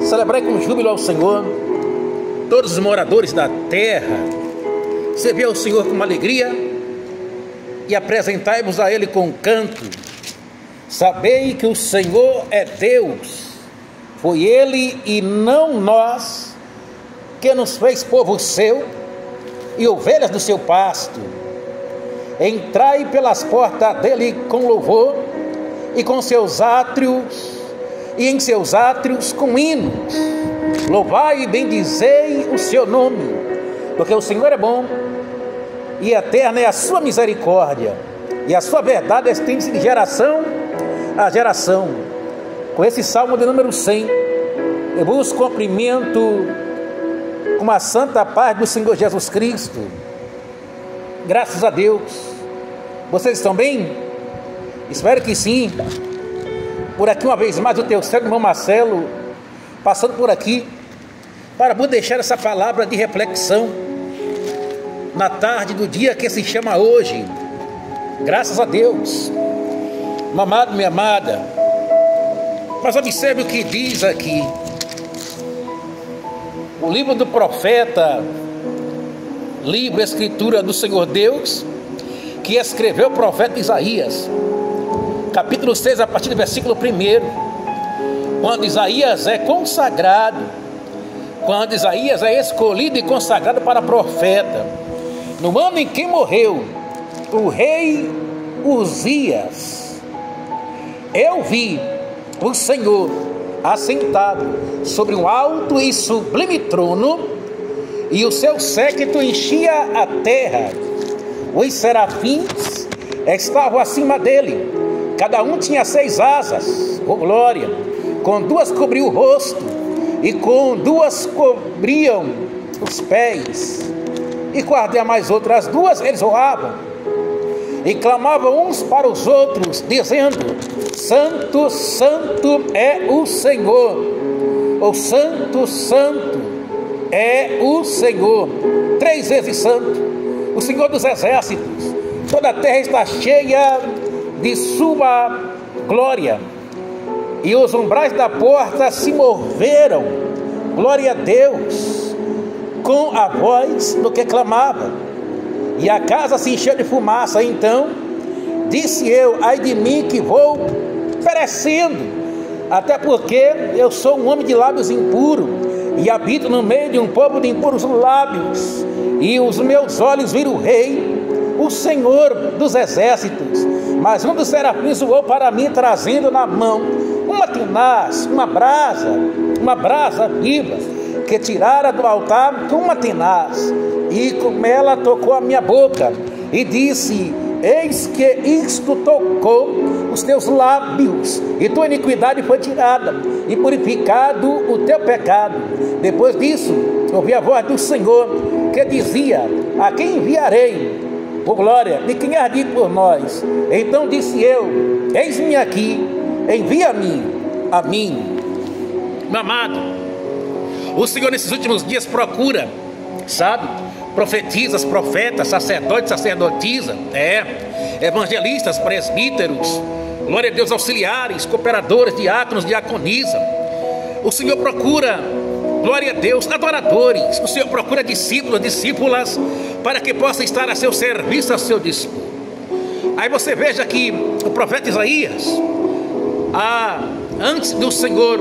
Celebrai com júbilo ao Senhor todos os moradores da terra. Servi ao Senhor com alegria e apresentai-vos a Ele com canto. Sabei que o Senhor é Deus. Foi Ele e não nós que nos fez povo seu e ovelhas do seu pasto. Entrai pelas portas dele com louvor e com seus átrios, e em seus átrios com hinos. Louvai e bendizei o seu nome, porque o Senhor é bom e eterna é a sua misericórdia, e a sua verdade estende-se de geração a geração. Com esse salmo de número 100, eu busco cumprimento com a santa paz do Senhor Jesus Cristo. Graças a Deus. Vocês estão bem? Espero que sim. Por aqui uma vez mais o teu servo irmão Marcelo, passando por aqui para vos deixar essa palavra de reflexão na tarde do dia que se chama hoje. Graças a Deus. Meu amado, minha amada, mas observe o que diz aqui o livro do profeta, livro, escritura do Senhor Deus, que escreveu o profeta Isaías, capítulo 6, a partir do versículo 1, quando Isaías é consagrado, quando Isaías é escolhido e consagrado para profeta, no ano em que morreu o rei Uzias. Eu vi o Senhor assentado sobre um alto e sublime trono, e o seu séquito enchia a terra. Os serafins estavam acima dele, cada um tinha 6 asas, oh glória, com 2 cobriu o rosto, e com 2 cobriam os pés, e com as demais outras 2 eles voavam, e clamavam uns para os outros, dizendo: Santo, Santo é o Senhor, o Santo, Santo é o Senhor, 3 vezes Santo, o Senhor dos exércitos. Toda a terra está cheia de sua glória, e os umbrais da porta se moveram, glória a Deus, com a voz do que clamava, e a casa se encheu de fumaça. Então disse eu: ai de mim que vou perecendo, até porque eu sou um homem de lábios impuros, e habito no meio de um povo de impuros lábios, e os meus olhos viram o Rei, o Senhor dos exércitos. Mas um dos serafins voou para mim, trazendo na mão uma tenaz, uma brasa viva, que tirara do altar com uma tenaz, e com ela tocou a minha boca, e disse: eis que isto tocou os teus lábios, e tua iniquidade foi tirada, e purificado o teu pecado. Depois disso, ouvi a voz do Senhor, que dizia: a quem enviarei? Por glória, de quem há de ir por nós? Então disse eu: eis-me aqui, envia-me a mim. Meu amado, o Senhor nesses últimos dias procura, sabe, profetisas, profetas, sacerdotes, sacerdotisa, evangelistas, presbíteros, glória a Deus, auxiliares, cooperadores, diáconos, diaconisa. O Senhor procura, glória a Deus, adoradores. O Senhor procura discípulos, discípulas, para que possam estar a seu serviço, a seu dispor. Aí você veja que o profeta Isaías, antes do Senhor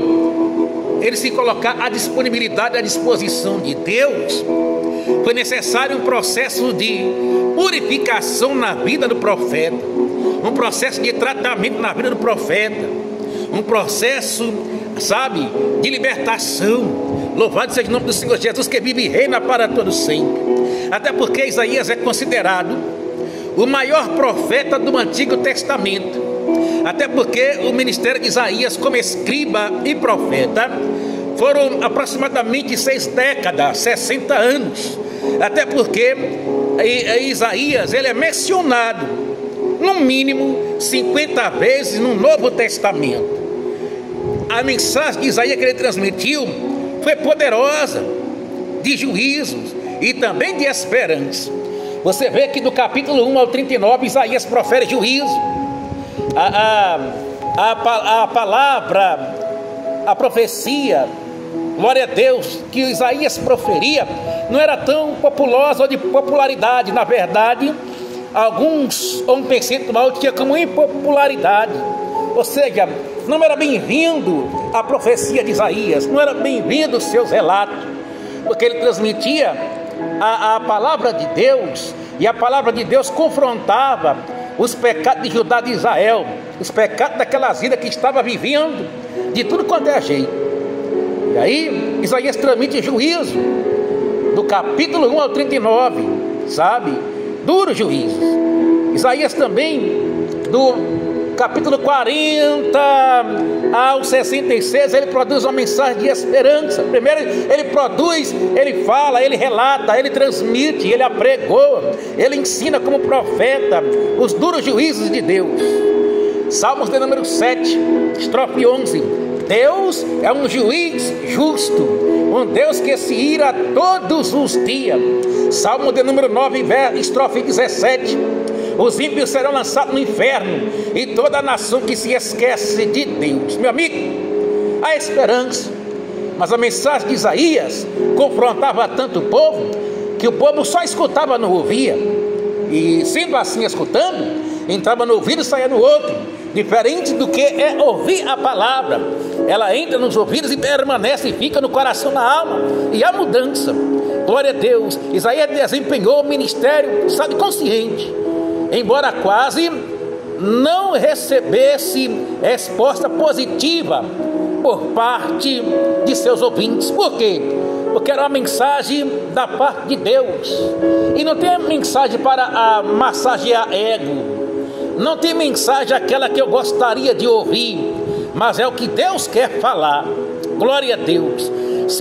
ele se colocar à disponibilidade, à disposição de Deus, foi necessário um processo de purificação na vida do profeta, um processo de tratamento na vida do profeta, um processo, sabe, de libertação. Louvado seja o nome do Senhor Jesus, que vive e reina para todo sempre. Até porque Isaías é considerado o maior profeta do Antigo Testamento. Até porque o ministério de Isaías como escriba e profeta foram aproximadamente 6 décadas, 60 anos. Até porque Isaías ele é mencionado no mínimo 50 vezes no Novo Testamento. A mensagem de Isaías que ele transmitiu foi poderosa, de juízos e também de esperança. Você vê que do capítulo 1 ao 39 Isaías profere juízo. A palavra a profecia, glória a Deus, que Isaías proferia, não era tão populosa ou de popularidade. Na verdade, alguns, ou um percentual, tinha como impopularidade. Ou seja, não era bem-vindo a profecia de Isaías, não era bem-vindo os seus relatos, porque ele transmitia a palavra de Deus, e a palavra de Deus confrontava os pecados de Judá, de Israel, os pecados daquelas vidas que estava vivendo de tudo quanto é jeito. E aí Isaías transmite juízo do capítulo 1 ao 39, sabe? Duros juízos. Isaías também, do capítulo 40 ao 66, ele produz uma mensagem de esperança. Primeiro ele produz, ele fala, ele relata, ele transmite, ele apregoa, ele ensina como profeta os duros juízos de Deus. Salmos de número 7, estrofe 11. Deus é um juiz justo, um Deus que se ira todos os dias. Salmo de número 9, estrofe 17. Os ímpios serão lançados no inferno, e toda a nação que se esquece de Deus. Meu amigo, há esperança. Mas a mensagem de Isaías confrontava tanto o povo, que o povo só escutava, não ouvia. E sendo assim, escutando, entrava no ouvido e saía no outro. Diferente do que é ouvir a palavra. Ela entra nos ouvidos e permanece, e fica no coração, na alma, e há mudança. Glória a Deus. Isaías desempenhou o ministério, sabe, consciente, embora quase não recebesse resposta positiva por parte de seus ouvintes. Por quê? Porque era uma mensagem da parte de Deus, e não tem mensagem para massagear ego, não tem mensagem aquela que eu gostaria de ouvir, mas é o que Deus quer falar. Glória a Deus.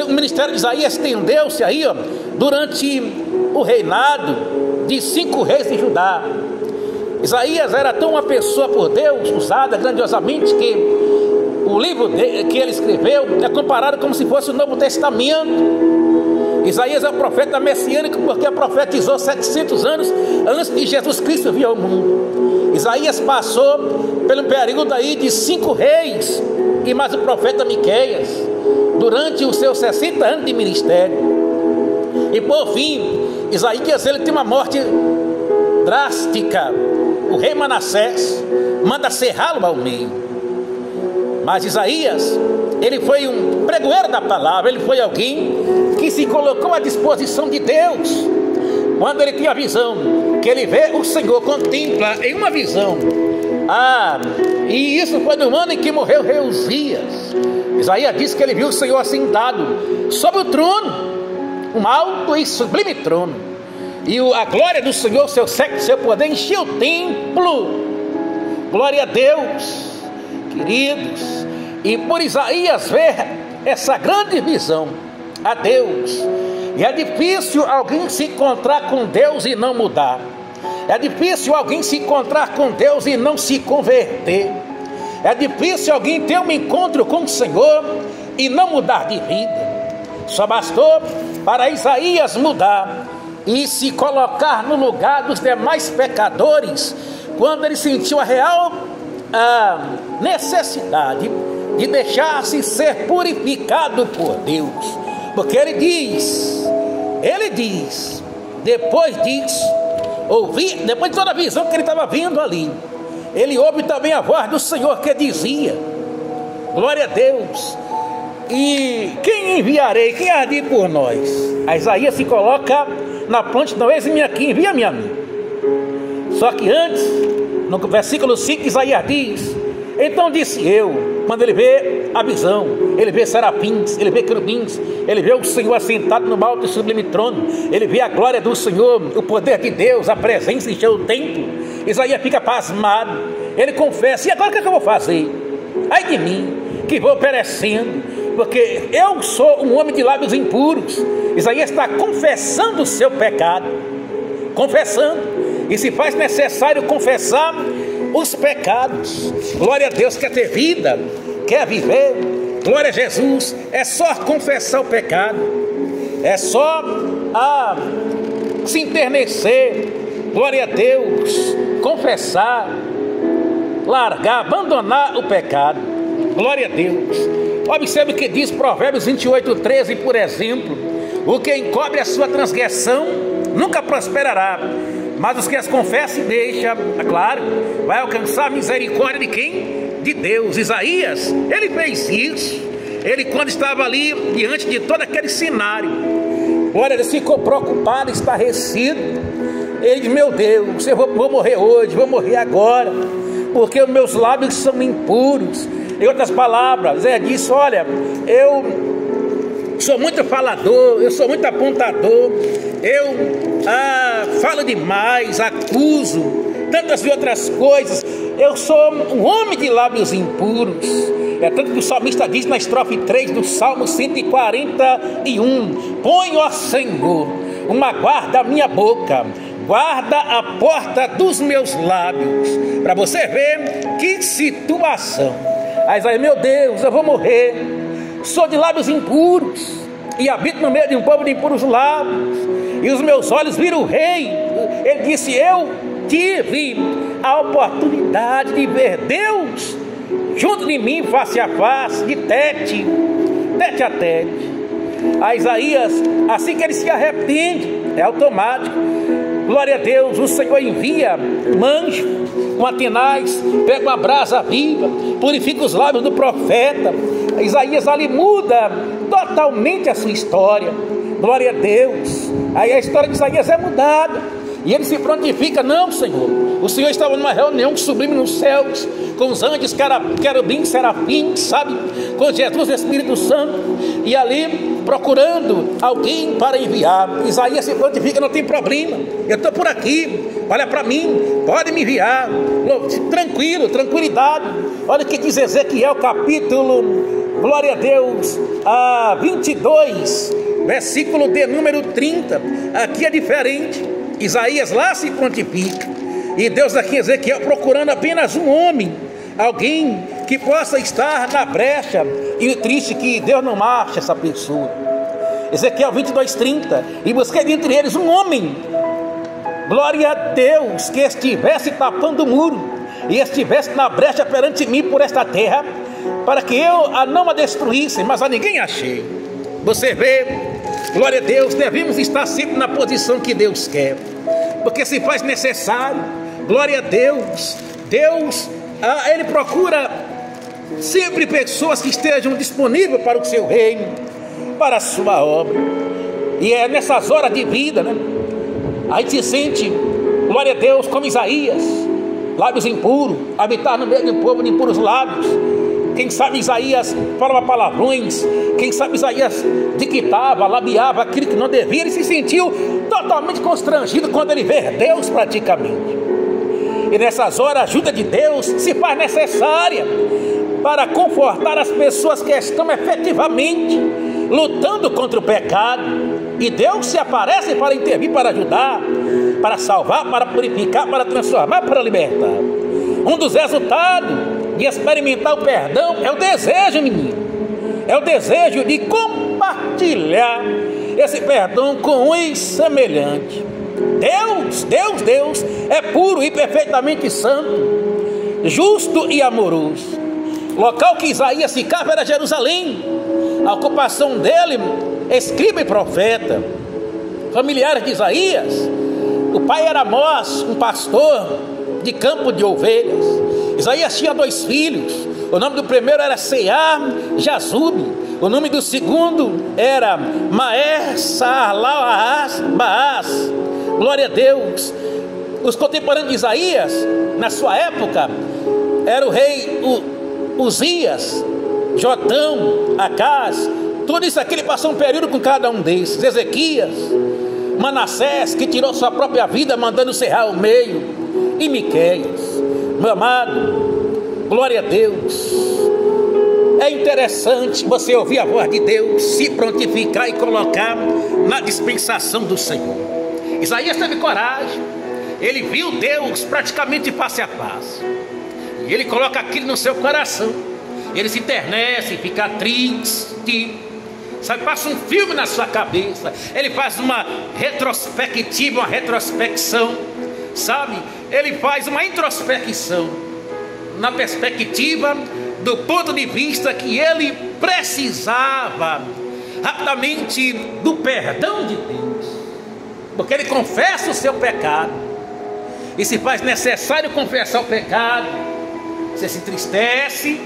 O ministério de Isaías estendeu-se aí, durante o reinado de 5 reis de Judá. Isaías era tão uma pessoa por Deus, usada grandiosamente, que o livro que ele escreveu é comparado como se fosse o Novo Testamento. Isaías é um profeta messiânico, porque profetizou 700 anos antes de Jesus Cristo vir ao mundo. Isaías passou pelo período aí de 5 reis e mais o profeta Miqueias, durante os seus 60 anos de ministério. E por fim, Isaías ele tem uma morte drástica. O rei Manassés manda serrá-lo ao meio. Mas Isaías, ele foi um pregoeiro da palavra, ele foi alguém que se colocou à disposição de Deus. Quando ele tinha a visão, que ele vê o Senhor, contempla em uma visão. E isso foi no ano em que morreu rei Uzias. Isaías disse que ele viu o Senhor assentado sobre o trono, um alto e sublime trono. E a glória do Senhor, seu século, seu poder, encheu o templo. Glória a Deus, queridos. E por Isaías ver essa grande visão a Deus, e é difícil alguém se encontrar com Deus e não mudar. É difícil alguém se encontrar com Deus e não se converter. É difícil alguém ter um encontro com o Senhor e não mudar de vida. Só bastou para Isaías mudar e se colocar no lugar dos demais pecadores, quando ele sentiu a real necessidade de deixar-se ser purificado por Deus. Porque ele diz, depois disso, depois de toda a visão que ele estava vendo ali, ele ouve também a voz do Senhor que dizia, glória a Deus, e quem enviarei, quem há de ir por nós? A Isaías se coloca na prontidão, eis-me aqui, envia-me a mim. Só que antes, no versículo 5, Isaías diz, então disse eu, quando ele vê a visão, ele vê serafins, ele vê querubins, ele vê o Senhor assentado no alto e sublime trono, ele vê a glória do Senhor, o poder de Deus, a presença encheu o templo. Isaías fica pasmado, ele confessa, e agora o que é que eu vou fazer? Ai de mim, que vou perecendo, porque eu sou um homem de lábios impuros. Isaías está confessando o seu pecado, confessando, e se faz necessário confessar os pecados. Glória a Deus, quer ter vida, quer viver, glória a Jesus, é só confessar o pecado, é só se enternecer, glória a Deus, confessar, largar, abandonar o pecado, glória a Deus. Observe o que diz Provérbios 28:13, por exemplo: o que encobre a sua transgressão nunca prosperará, mas os que as confessam e deixam, é claro, vai alcançar a misericórdia de quem? De Deus. Isaías, ele fez isso. Ele, quando estava ali diante de todo aquele cenário, olha, ele ficou preocupado, estarrecido. Ele diz: meu Deus, eu vou morrer hoje, vou morrer agora, porque os meus lábios são impuros. Em outras palavras, ele disse: olha, eu sou muito falador, eu sou muito apontador, eu falo demais, acuso, tantas e outras coisas. Eu sou um homem de lábios impuros. É tanto que o salmista diz na estrofe 3 do Salmo 141: põe, ó Senhor, uma guarda à minha boca, guarda a porta dos meus lábios. Para você ver que situação. Aí Isaías: meu Deus, eu vou morrer, sou de lábios impuros e habito no meio de um povo de impuros lábios, e os meus olhos viram o rei. Ele disse: eu tive a oportunidade de ver Deus junto de mim, face a face, de tete a tete. A Isaías, assim que ele se arrepende, é automático. Glória a Deus, o Senhor envia um anjo com atenaz, pega uma brasa viva, purifica os lábios do profeta. Isaías ali muda totalmente a sua história. Glória a Deus. Aí a história de Isaías é mudada, e ele se prontifica: não, Senhor, o Senhor estava numa reunião sublime nos céus, com os anjos, querubins, serafins, sabe, com Jesus, Espírito Santo, e ali procurando alguém para enviar. Isaías se prontifica: não tem problema, eu estou por aqui, olha para mim, pode me enviar, tranquilo, tranquilidade. Olha o que diz Ezequiel, capítulo, glória a Deus, 22, versículo de número 30. Aqui é diferente. Isaías lá se prontifica, e Deus aqui, Ezequiel, procurando apenas um homem, alguém que possa estar na brecha. E o triste é que Deus não acha essa pessoa. Ezequiel 22:30: e busquei dentre eles um homem, glória a Deus, que estivesse tapando o muro e estivesse na brecha perante mim por esta terra, para que eu não a destruísse, mas a ninguém achei. Você vê, glória a Deus, devemos estar sempre na posição que Deus quer, porque se faz necessário. Glória a Deus. Deus, Ele procura sempre pessoas que estejam disponíveis para o seu reino, para a sua obra. E é nessas horas de vida, né, a gente se sente, glória a Deus, como Isaías, lábios impuros, habitar no meio de um povo de impuros lábios. Quem sabe Isaías falava palavrões, quem sabe Isaías dictava, labiava aquilo que não devia. Ele se sentiu totalmente constrangido quando ele vê Deus praticamente. E nessas horas a ajuda de Deus se faz necessária para confortar as pessoas que estão efetivamente lutando contra o pecado. E Deus se aparece para intervir, para ajudar, para salvar, para purificar, para transformar, para libertar. Um dos resultados de experimentar o perdão é o desejo, menino, é o desejo de compartilhar esse perdão com os semelhantes. Deus é puro e perfeitamente santo, justo e amoroso. O local que Isaías ficava era Jerusalém. A ocupação dele, escriba e profeta. Familiares de Isaías, o pai era Amós, um pastor de campo de ovelhas. Isaías tinha 2 filhos. O nome do primeiro era Sear Jazube. O nome do segundo era Maer-Sahar-Baas. Glória a Deus. Os contemporâneos de Isaías, na sua época, era o rei Uzias, Jotão, Acás. Tudo isso aqui ele passou um período com cada um desses. Ezequias, Manassés, que tirou sua própria vida mandando cerrar o meio, e Miqueias. Meu amado, glória a Deus. É interessante você ouvir a voz de Deus, se prontificar e colocar na dispensação do Senhor. Isaías teve coragem. Ele viu Deus praticamente face a face, e ele coloca aquilo no seu coração. Ele se enternece, fica triste, sabe, passa um filme na sua cabeça. Ele faz uma retrospectiva, uma retrospecção, sabe, ele faz uma introspecção na perspectiva do ponto de vista que ele precisava rapidamente do perdão de Deus, porque ele confessa o seu pecado, e se faz necessário confessar o pecado, você se entristece,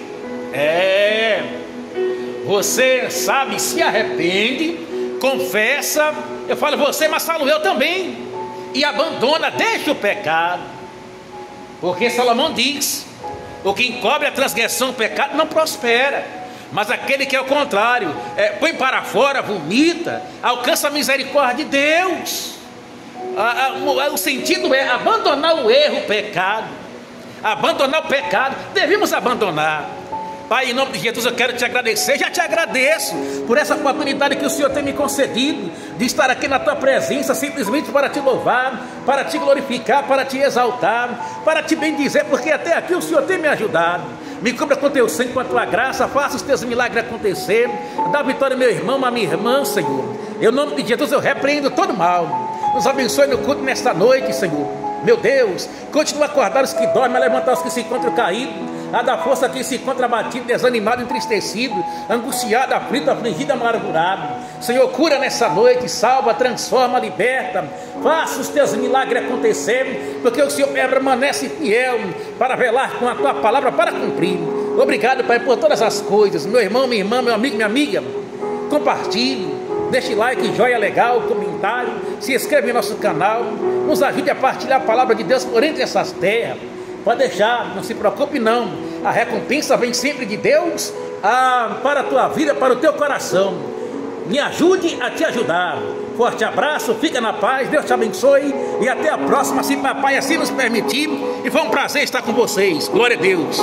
você sabe, se arrepende, confessa, eu falo você, mas falo eu também, e abandona, deixa o pecado, porque Salomão diz: o que encobre a transgressão, o pecado, não prospera, mas aquele que é o contrário, põe para fora, vomita, alcança a misericórdia de Deus. O sentido é abandonar o erro, o pecado, abandonar o pecado, devemos abandonar. Pai, em nome de Jesus eu quero te agradecer, já te agradeço por essa oportunidade que o Senhor tem me concedido, de estar aqui na tua presença, simplesmente para te louvar, para te glorificar, para te exaltar, para te bendizer, porque até aqui o Senhor tem me ajudado. Me cubra com teu sangue, com a tua graça, faça os teus milagres acontecer, dá vitória ao meu irmão, à minha irmã, Senhor. Em nome de Jesus eu repreendo todo mal. Nos abençoe no culto nesta noite, Senhor. Meu Deus, continua a acordar os que dormem, a levantar os que se encontram caídos, a dar força a quem se encontra abatido, desanimado, entristecido, angustiado, aflito, afligido, amargurado. Senhor, cura nessa noite, salva, transforma, liberta, faça os teus milagres acontecerem, porque o Senhor permanece fiel para velar com a tua palavra, para cumprir. Obrigado, Pai, por todas as coisas. Meu irmão, minha irmã, meu amigo, minha amiga, compartilhe, deixe like, joia legal, comentário, se inscreva em nosso canal, nos ajude a partilhar a palavra de Deus por entre essas terras. Pode deixar, não se preocupe não, a recompensa vem sempre de Deus, para a tua vida, para o teu coração. Me ajude a te ajudar. Forte abraço, fica na paz, Deus te abençoe e até a próxima, se papai assim nos permitir, e foi um prazer estar com vocês. Glória a Deus.